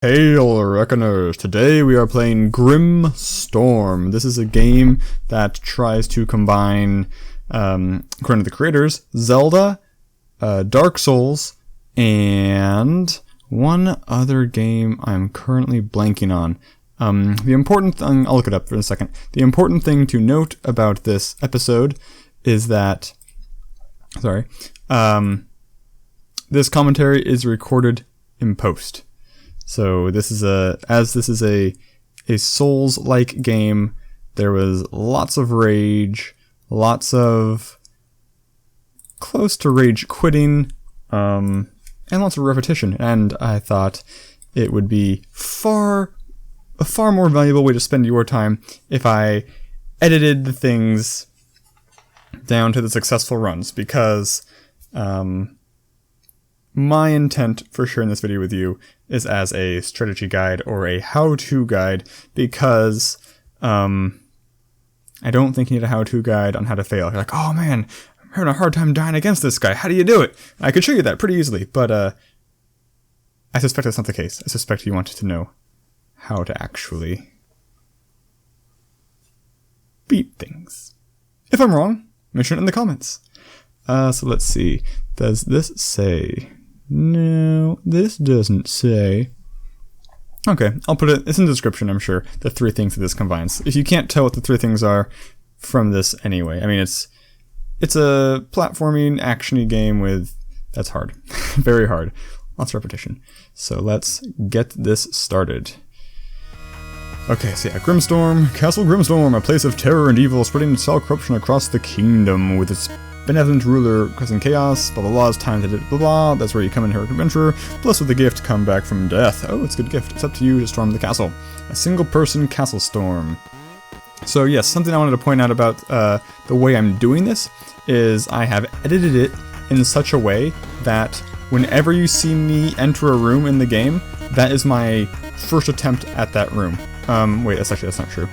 Hail, Reckoners! Today we are playing Grimstorm. This is a game that tries to combine, according to the creators, Zelda, Dark Souls, and one other game I'm currently blanking on. The important thing, I'll look it up for a second. The important thing to note about this episode is that, this commentary is recorded in post. So this is a Souls-like game. There was lots of rage, lots of close to rage quitting, and lots of repetition. And I thought it would be a far more valuable way to spend your time if I edited the things down to the successful runs, because my intent for sharing this video with you is as a strategy guide or a how-to guide, because I don't think you need a how-to guide on how to fail. You're like, oh man, I'm having a hard time dying against this guy. How do you do it? I could show you that pretty easily, but I suspect that's not the case. I suspect you wanted to know how to actually beat things. If I'm wrong, mention it in the comments. So let's see. Does this say... No, this doesn't say. Okay, I'll put it, it's in the description, I'm sure, the three things that this combines. If you can't tell what the three things are from this anyway, I mean, it's a platforming, action-y game with, that's hard, very hard, lots of repetition. So let's get this started. Okay, so yeah, Grimstorm, Castle Grimstorm, a place of terror and evil, spreading cell corruption across the kingdom with its benevolent ruler causing chaos, blah blah blah, it's time to do blah blah, that's where you come in here, adventurer, blessed with a gift, come back from death. Oh, it's a good gift, it's up to you to storm the castle. A single person castle storm. So yes, something I wanted to point out about the way I'm doing this is I have edited it in such a way that whenever you see me enter a room in the game, that is my first attempt at that room. Wait, that's not true.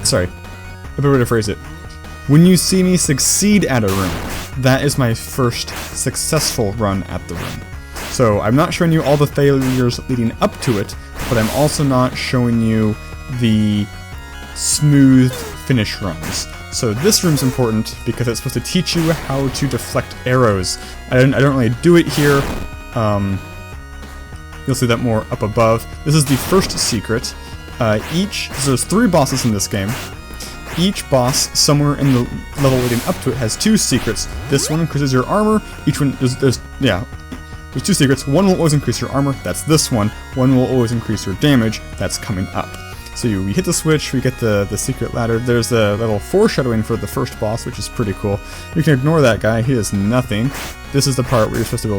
Sorry, a better way to phrase it. When you see me succeed at a room, that is my first successful run at the room. So I'm not showing you all the failures leading up to it, but I'm also not showing you the smooth finish runs. So this room's important because it's supposed to teach you how to deflect arrows. I don't really do it here. You'll see that more up above. This is the first secret. So there's 3 bosses in this game. Each boss, somewhere in the level leading up to it, has 2 secrets. This one increases your armor. Each one, there's 2 secrets. One will always increase your armor. That's this one. One will always increase your damage. That's coming up. So you hit the switch, we get the secret ladder. There's a little foreshadowing for the first boss, which is pretty cool. You can ignore that guy. He does nothing. This is the part where you're supposed to be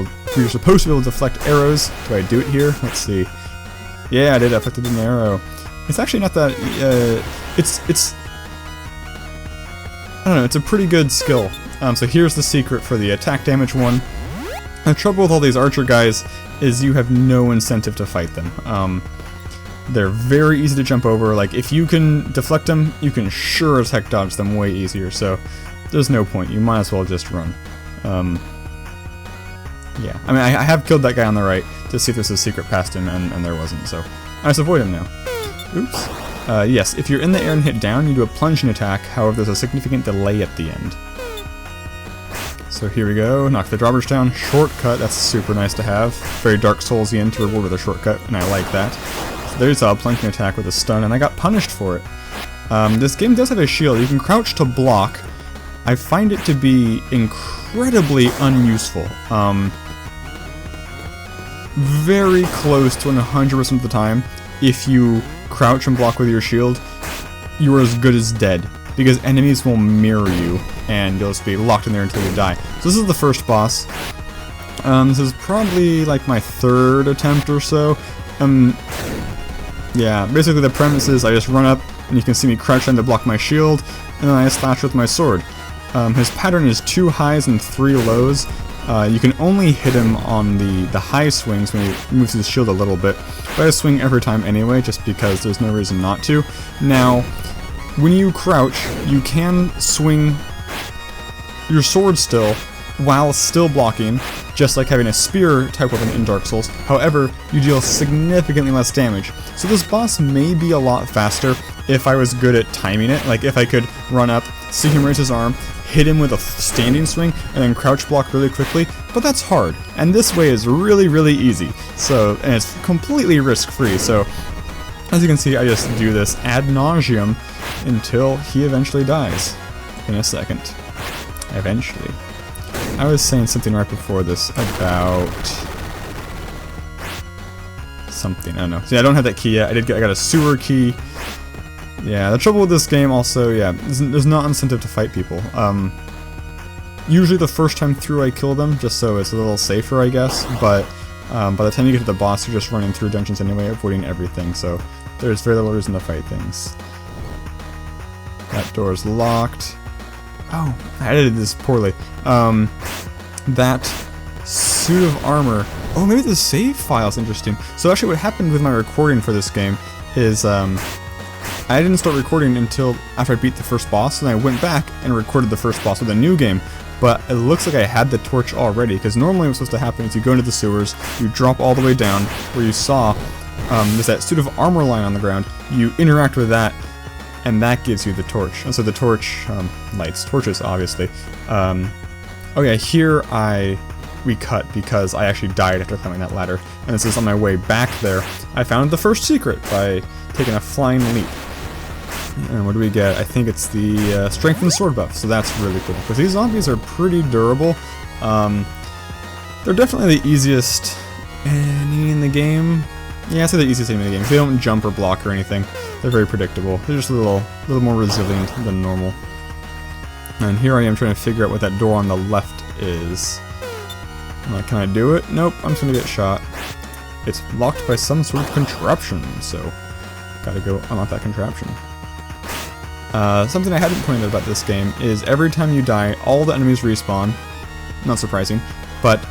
able to deflect arrows. Do I do it here? Let's see. Yeah, I did. I deflected an arrow. It's actually not that. I don't know, it's a pretty good skill. So here's the secret for the attack damage one. The trouble with all these archer guys is you have no incentive to fight them. They're very easy to jump over. Like, if you can deflect them, you can sure as heck dodge them way easier, so there's no point. You might as well just run. Yeah, I mean, I have killed that guy on the right to see if there's a secret past him, and there wasn't, so I just avoid him now. Oops. Yes, if you're in the air and hit down, you do a plunging attack, however there's a significant delay at the end. So here we go, knock the drawbridge down, shortcut, that's super nice to have. Very Dark Soulsian to reward with a shortcut, and I like that. So there's a plunging attack with a stun, and I got punished for it. This game does have a shield, you can crouch to block. I find it to be incredibly unuseful. Very close to 100% of the time, if you crouch and block with your shield, you are as good as dead, because enemies will mirror you, and you'll just be locked in there until you die. So this is the first boss. This is probably like my 3rd attempt or so. Yeah, basically the premise is I just run up, and you can see me crouch trying to block my shield, and then I slash with my sword. His pattern is 2 highs and 3 lows. You can only hit him on the high swings when he moves his shield a little bit, but I swing every time anyway, just because there's no reason not to. Now, when you crouch, you can swing your sword still, while still blocking, just like having a spear type weapon in Dark Souls. However, you deal significantly less damage. So this boss may be a lot faster if I was good at timing it, like if I could run up, see him raise his arm, hit him with a standing swing, and then crouch block really quickly, but that's hard. And this way is really, really easy. So, and it's completely risk-free, so as you can see, I just do this ad nauseum until he eventually dies in a second. Eventually. I was saying something right before this about something, I don't know. See, I don't have that key yet. I got a sewer key. Yeah, the trouble with this game also, yeah, there's not incentive to fight people. Usually the first time through I kill them, just so it's a little safer, I guess, but by the time you get to the boss, you're just running through dungeons anyway, avoiding everything, so there's very little reason to fight things. That door's locked. Oh, I edited this poorly. That suit of armor. Oh, maybe the save file's interesting. So actually what happened with my recording for this game is, I didn't start recording until after I beat the first boss, and I went back and recorded the first boss with a new game. But it looks like I had the torch already, because normally what's supposed to happen is you go into the sewers, you drop all the way down, where you saw there's that suit of armor line on the ground, you interact with that, and that gives you the torch. And so the torch lights torches, obviously. Oh yeah, here we cut because I actually died after climbing that ladder. And this is on my way back there. I found the first secret by taking a flying leap. And what do we get? I think it's the strength and sword buff, so that's really cool. Because these zombies are pretty durable. They're definitely the easiest enemy in the game. Yeah, I'd say the easiest enemy in the game. They don't jump or block or anything. They're very predictable. They're just a little more resilient than normal. And here I am trying to figure out what that door on the left is. Can I do it? Nope, I'm just gonna get shot. It's locked by some sort of contraption, so gotta go unlock that contraption. Something I hadn't pointed out about this game is every time you die, all the enemies respawn. Not surprising, but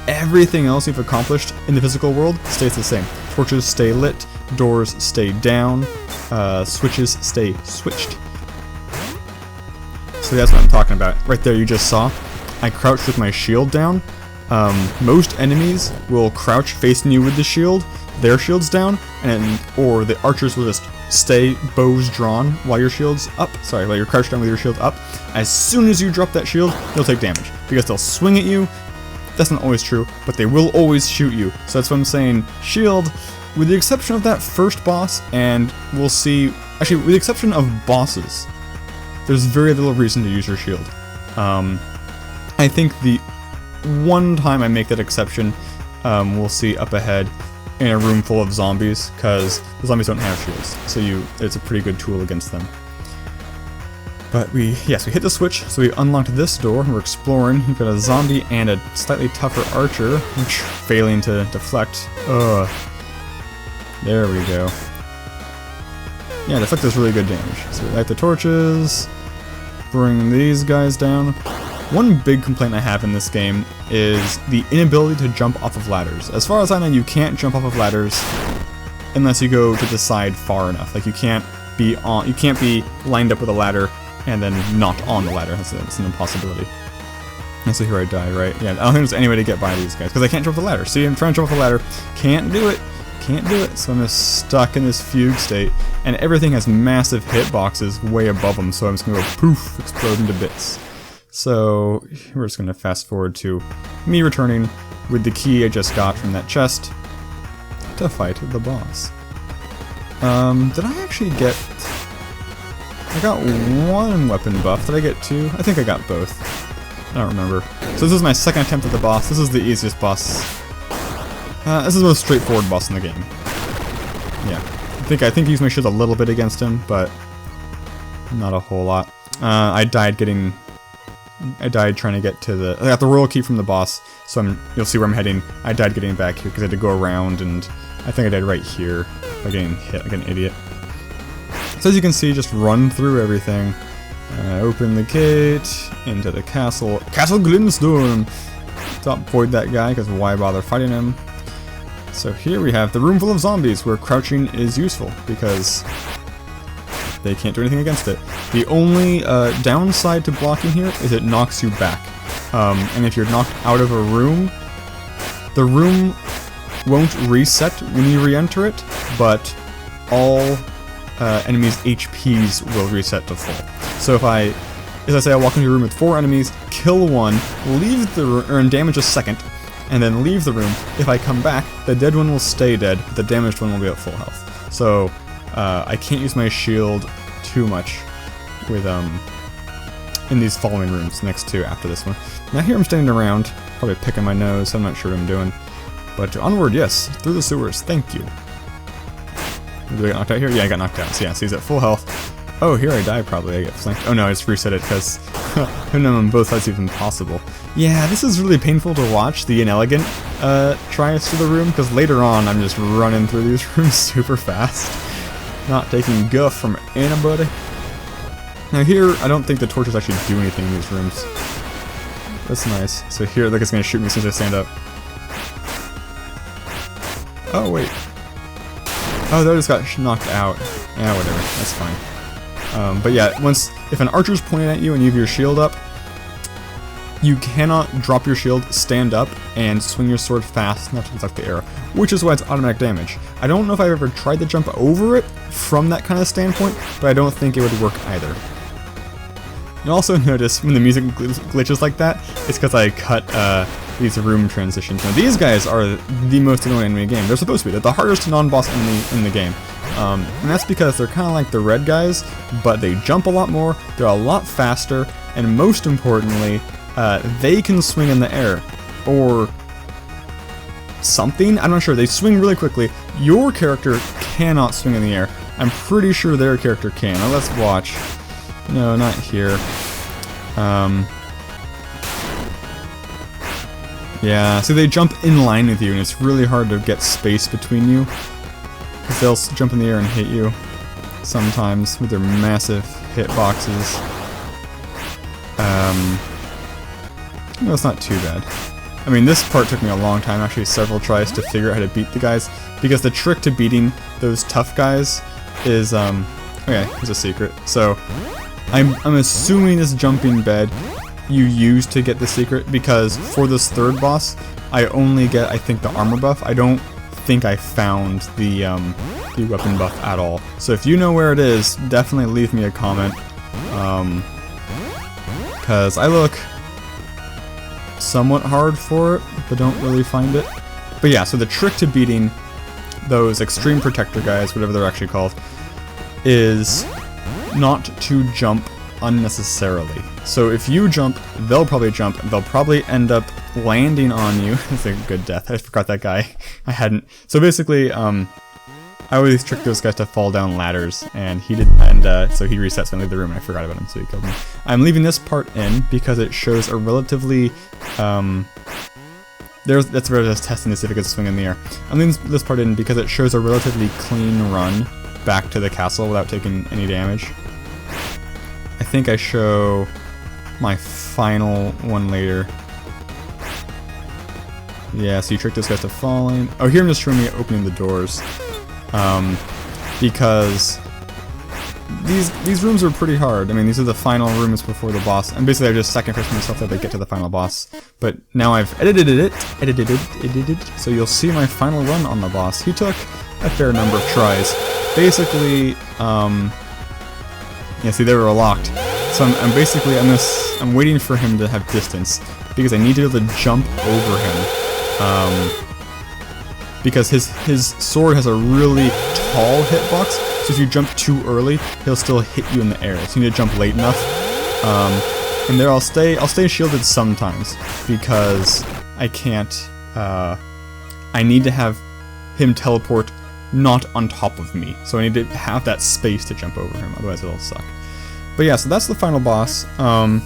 everything else you've accomplished in the physical world stays the same. Torches stay lit, doors stay down, switches stay switched. So that's what I'm talking about. Right there, you just saw. I crouched with my shield down. Most enemies will crouch facing you with the shield, their shield's down, or the archers will just stay bows drawn while your shield's up. Sorry, while you're crouched down with your shield up. As soon as you drop that shield, they'll take damage because they'll swing at you. That's not always true, but they will always shoot you. So that's what I'm saying. Shield, with the exception of that first boss, and we'll see. Actually, with the exception of bosses, there's very little reason to use your shield. I think the one time I make that exception, we'll see up ahead in a room full of zombies, because the zombies don't have shields, so it's a pretty good tool against them. But we hit the switch, so we unlocked this door, and we're exploring. We've got a zombie and a slightly tougher archer, which failing to deflect. Ugh. There we go. Yeah, deflect does really good damage. So we light the torches, bring these guys down. One big complaint I have in this game is the inability to jump off of ladders. As far as I know, you can't jump off of ladders unless you go to the side far enough. Like you can't be lined up with a ladder and then not on the ladder. That's an impossibility. And so here I die, right? Yeah, I don't think there's any way to get by these guys because I can't jump off the ladder. See, I'm trying to jump off the ladder, can't do it. Can't do it, so I'm just stuck in this fugue state, and everything has massive hitboxes way above them, so I'm just gonna go poof, explode into bits. So we're just gonna fast forward to me returning with the key I just got from that chest to fight the boss. Did I actually get... I got one weapon buff. Did I get two? I think I got both. I don't remember. So this is my second attempt at the boss. This is the easiest boss. This is the most straightforward boss in the game. Yeah. I think I used my shield a little bit against him, but not a whole lot. I died trying to get to the... I got the royal key from the boss, so you'll see where I'm heading. I died getting back here because I had to go around, and I think I died right here by getting hit like an idiot. So as you can see, just run through everything. Open the gate, into the castle. Castle Grimstorm! Don't avoid that guy, because why bother fighting him? So here we have the room full of zombies, where crouching is useful, because they can't do anything against it. The only downside to blocking here is it knocks you back. And if you're knocked out of a room, the room won't reset when you re-enter it, but all enemies' HPs will reset to full. So if I, as I say, I walk into a room with 4 enemies, kill one, leave the room, or damage a second, and then leave the room. If I come back, the dead one will stay dead, but the damaged one will be at full health. So I can't use my shield too much with in these following rooms next to after this one. Now here I'm standing around, probably picking my nose, I'm not sure what I'm doing. But onward, yes, through the sewers, thank you. Did I get knocked out here? Yeah, I got knocked out. So yeah, so he's at full health. Oh, here I die probably, I get flanked. Oh no, I just reset it because hitting him on both sides is even possible. Yeah, this is really painful to watch, the inelegant tries through the room, because later on I'm just running through these rooms super fast. Not taking guff from anybody. Now here, I don't think the torches actually do anything in these rooms. That's nice. So here, look, it's gonna shoot me as soon as I stand up. Oh, wait. Oh, that just got knocked out. Yeah, whatever. That's fine. But yeah, if an archer's pointing at you and you have your shield up, you cannot drop your shield, stand up, and swing your sword fast enough to deflect the arrow, which is why it's automatic damage. I don't know if I've ever tried to jump over it from that kind of standpoint, but I don't think it would work either. You'll also notice when the music glitches like that, it's because I cut these room transitions. Now these guys are the most annoying enemy in the game. They're supposed to be. They're the hardest non-boss enemy in the game. And that's because they're kind of like the red guys, but they jump a lot more, they're a lot faster, and most importantly, they can swing in the air. Or something? I'm not sure. They swing really quickly. Your character cannot swing in the air. I'm pretty sure their character can. Now let's watch. No, not here. Yeah, so they jump in line with you, and it's really hard to get space between you. Because they'll jump in the air and hit you. Sometimes, with their massive hitboxes. No, it's not too bad. I mean, this part took me a long time, actually several tries to figure out how to beat the guys. Because the trick to beating those tough guys is, okay, here's a secret. So, I'm assuming this jumping bed you use to get the secret, because for this third boss, I only get, I think, the armor buff. I don't think I found the weapon buff at all. So if you know where it is, definitely leave me a comment. Because I look somewhat hard for it, but don't really find it. But yeah, so the trick to beating those extreme protector guys, whatever they're actually called, is not to jump unnecessarily. So if you jump, they'll probably jump, and they'll probably end up landing on you. It's a good death. I forgot that guy. I hadn't. So basically, I always trick those guys to fall down ladders, and he did, and so he resets and leave the room, and I forgot about him, so he killed me. I'm leaving this part in because it shows a relatively, that's where I was testing to see if it could swing in the air. I'm leaving this part in because it shows a relatively clean run back to the castle without taking any damage. I think I show my final one later. Yeah, so you trick this guy to falling. Oh, here I'm just showing me opening the doors. Because these rooms are pretty hard. I mean, these are the final rooms before the boss. And basically I just sacrificed myself to get to the final boss. But now I've edited it, so you'll see my final run on the boss. He took a fair number of tries. Basically, yeah, see, they were locked. So I'm waiting for him to have distance, because I need to be able to jump over him. Because his sword has a really tall hitbox, so if you jump too early, he'll still hit you in the air. So you need to jump late enough. And there I'll stay shielded sometimes, because I can't, I need to have him teleport not on top of me. So I need to have that space to jump over him, otherwise it'll suck. But yeah, so that's the final boss. I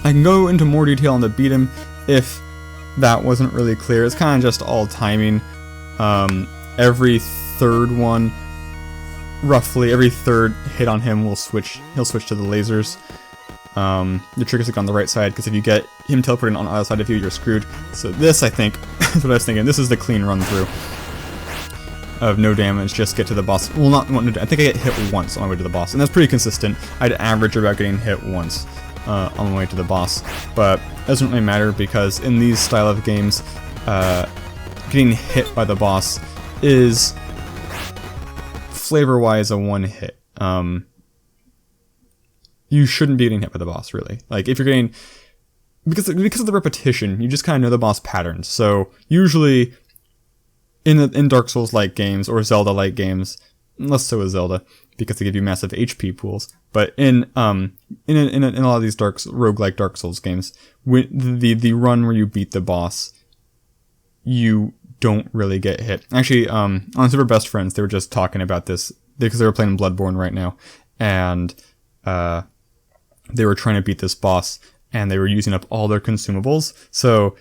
can go into more detail on to beat him if that wasn't really clear. It's kind of just all timing. Every third one, roughly every third hit on him he'll switch to the lasers. The trick is to go on the right side, because if you get him teleporting on the other side of you, you're screwed. So this, I think, is what I was thinking. This is the clean run through of no damage, just get to the boss. Well, I think I get hit once on my way to the boss, and that's pretty consistent. I'd average about getting hit once on my way to the boss. But doesn't really matter, because in these style of games, getting hit by the boss is flavor-wise a one hit. You shouldn't be getting hit by the boss, really. Like, if you're getting... Because of the repetition, you just kind of know the boss patterns. So, usually, in Dark Souls-like games, or Zelda-like games, less so with Zelda, because they give you massive HP pools, but in a lot of these roguelike Dark Souls games, the run where you beat the boss, you don't really get hit. Actually, on Super Best Friends, they were just talking about this, because they were playing Bloodborne right now, and they were trying to beat this boss, and they were using up all their consumables. So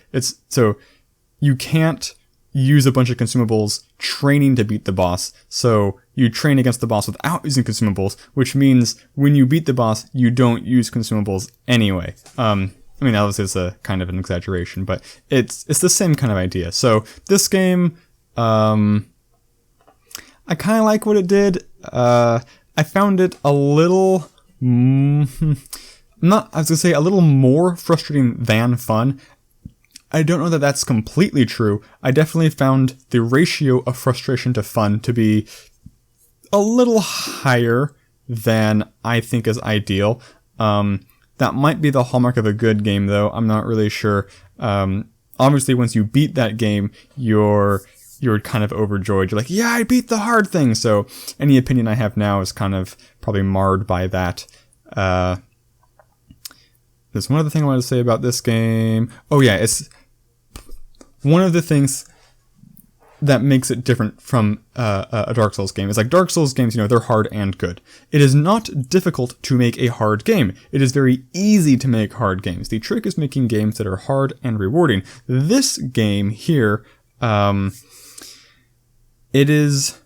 you can't use a bunch of consumables training to beat the boss. So you train against the boss without using consumables, which means when you beat the boss, you don't use consumables anyway. I mean, obviously it's a kind of an exaggeration, but it's the same kind of idea. So this game, I kind of like what it did. I found it a little... I was gonna say a little more frustrating than fun. I don't know that that's completely true. I definitely found the ratio of frustration to fun to be a little higher than I think is ideal. That might be the hallmark of a good game, though. I'm not really sure. Obviously, once you beat that game, you're kind of overjoyed. You're like, yeah, I beat the hard thing. So any opinion I have now is kind of probably marred by that. There's one other thing I wanted to say about this game. Oh yeah, it's one of the things that makes it different from a Dark Souls game. Is like Dark Souls games, they're hard and good. It is not difficult to make a hard game. It is very easy to make hard games. The trick is making games that are hard and rewarding. This game here, it is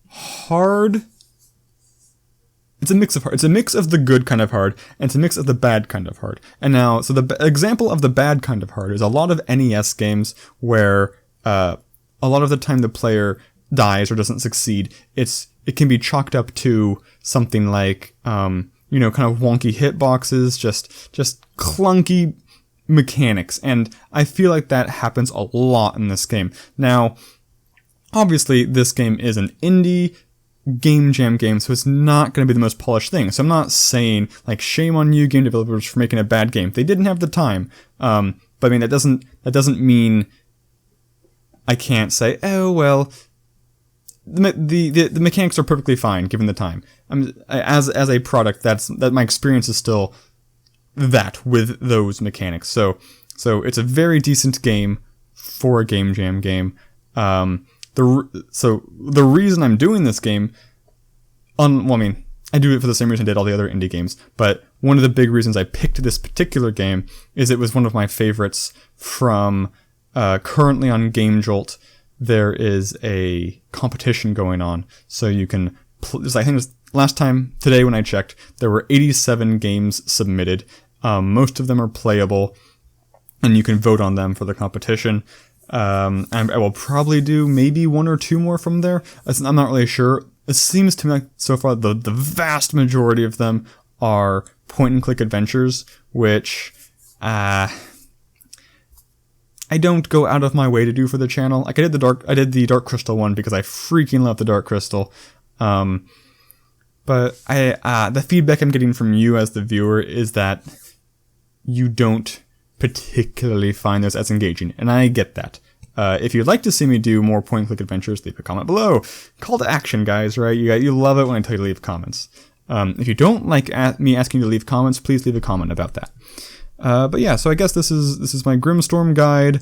hard. It's a mix of hard. It's a mix of the good kind of hard, and it's a mix of the bad kind of hard. And now, so the example of the bad kind of hard is a lot of NES games where a lot of the time the player dies or doesn't succeed. It can be chalked up to something like kind of wonky hitboxes, just clunky mechanics, and I feel like that happens a lot in this game. Now, obviously, this game is an indie game jam game, so it's not going to be the most polished thing. So I'm not saying, like, shame on you game developers for making a bad game. They didn't have the time. But I mean, that doesn't mean I can't say, oh well, the mechanics are perfectly fine given the time. As a product, that my experience is still that with those mechanics. So it's a very decent game for a game jam game. So the reason I'm doing this game, I do it for the same reason I did all the other indie games, but one of the big reasons I picked this particular game is it was one of my favorites from, currently on Game Jolt, there is a competition going on, so you can, I think it was today when I checked, there were 87 games submitted, most of them are playable, and you can vote on them for the competition. And I will probably do maybe one or two more from there. I'm not really sure. It seems to me like so far the vast majority of them are point-and-click adventures, which I don't go out of my way to do for the channel. Like I did the Dark Crystal one because I freaking love the Dark Crystal. But the feedback I'm getting from you as the viewer is that you don't particularly find those as engaging, and I get that. If you'd like to see me do more point-and-click adventures, leave a comment below. Call to action, guys, right? You love it when I tell you to leave comments. If you don't like me asking you to leave comments, please leave a comment about that. But yeah, so I guess this is my Grimstorm guide.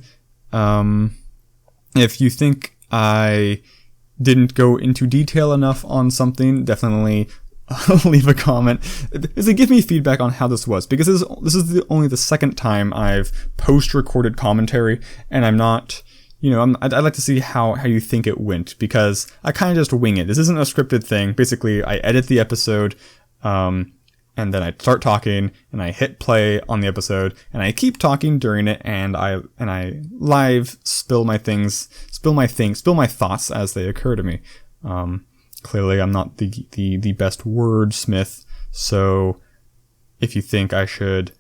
If you think I didn't go into detail enough on something, definitely leave a comment. Give me feedback on how this was, because this is only the second time I've post-recorded commentary, and I'm not, I'd like to see how you think it went, because I kind of just wing it. This isn't a scripted thing. Basically, I edit the episode, and then I start talking, and I hit play on the episode, and I keep talking during it, and I live spill my thoughts as they occur to me. Clearly, I'm not the best wordsmith, so if you think I should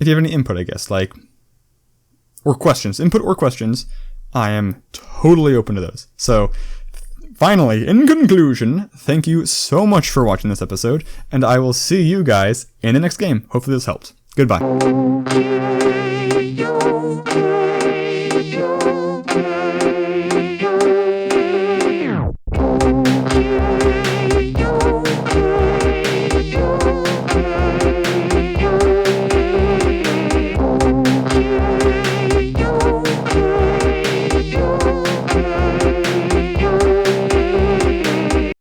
if you have any input, I guess, like, or questions, input or questions, I am totally open to those. So, finally, in conclusion, thank you so much for watching this episode, and I will see you guys in the next game. Hopefully this helped. Goodbye.